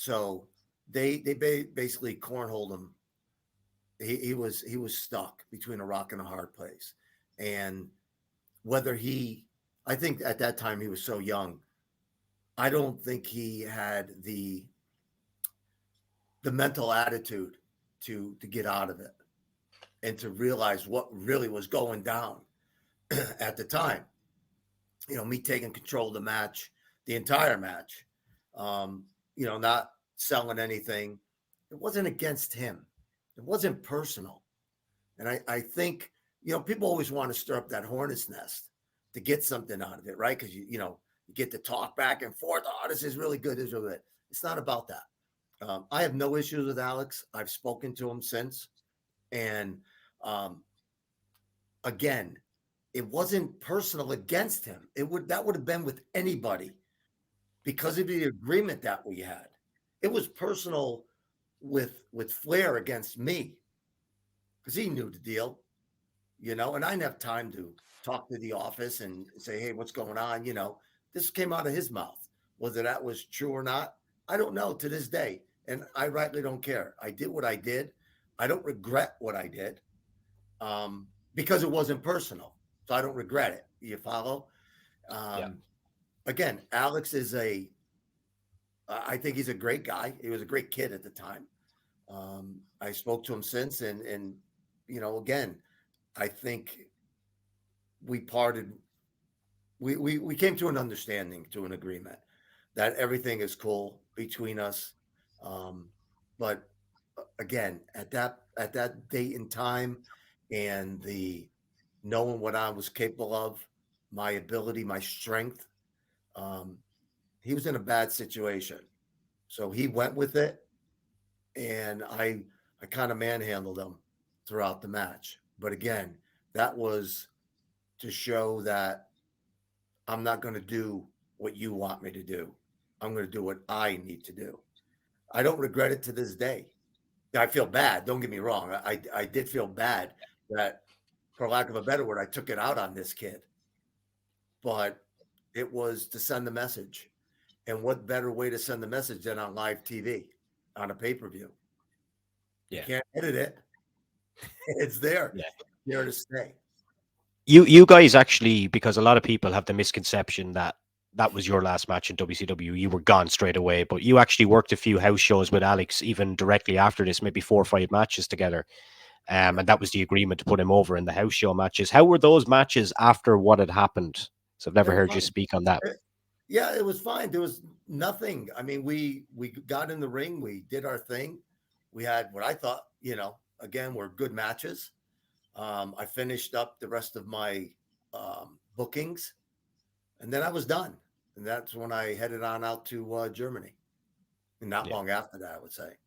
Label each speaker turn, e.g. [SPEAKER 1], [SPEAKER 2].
[SPEAKER 1] So basically cornholed him. He was stuck between a rock and a hard place, and whether he, I think at that time he was so young. I don't think he had the mental attitude to get out of it and to realize what really was going down at the time. Me taking control of the match, the entire match, not selling anything. It wasn't against him. It wasn't personal. And I think, people always want to stir up that hornet's nest to get something out of it, right? Because, you get to talk back and forth. Oh, this is really good. This is really good. It's not about that. I have no issues with Alex. I've spoken to him since. And um, again, it wasn't personal against him. That would have been with anybody because of the agreement that we had. It was personal with Flair against me because he knew the deal, and I didn't have time to talk to the office and say, hey, what's going on? This came out of his mouth. Whether that was true or not, I don't know to this day. And I rightly don't care. I did what I did. I don't regret what I did because it wasn't personal. So I don't regret it. You follow?
[SPEAKER 2] Yeah.
[SPEAKER 1] Um, Again, Alex I think he's a great guy. He was a great kid at the time. I spoke to him since, and again, I think we parted. We came to an understanding, to an agreement that everything is cool between us. Um, but again, at that date and time, and the knowing what I was capable of, my ability, my strength, um, he was in a bad situation. So he went with it, and I kind of manhandled him throughout the match. But again, that was to show that I'm not going to do what you want me to do. I'm going to do what I need to do. I don't regret it to this day. I feel bad. Don't get me wrong. I did feel bad that, for lack of a better word, I took it out on this kid. But it was to send the message. And what better way to send the message than on live TV, on a pay per view? You
[SPEAKER 2] Yeah.
[SPEAKER 1] can't edit it. It's there,
[SPEAKER 2] Yeah.
[SPEAKER 1] there to stay.
[SPEAKER 2] You guys actually, because a lot of people have the misconception that that was your last match in WCW. You were gone straight away, but you actually worked a few house shows with Alex even directly after this, maybe 4 or 5 matches together.
[SPEAKER 1] Yeah.
[SPEAKER 2] And that was the agreement to put him over in the house show matches. How were those matches after what had happened? So I've
[SPEAKER 1] It
[SPEAKER 2] never
[SPEAKER 1] was
[SPEAKER 2] heard you
[SPEAKER 1] fine.
[SPEAKER 2] speak on that.
[SPEAKER 1] Yeah, it was fine. There was nothing. I mean, we got in the ring, we did our thing. We had what I thought, again, were good matches. I finished up the rest of my bookings, and then I was done. And that's when I headed on out to Germany. And not
[SPEAKER 2] Yeah.
[SPEAKER 1] long after that, I would say.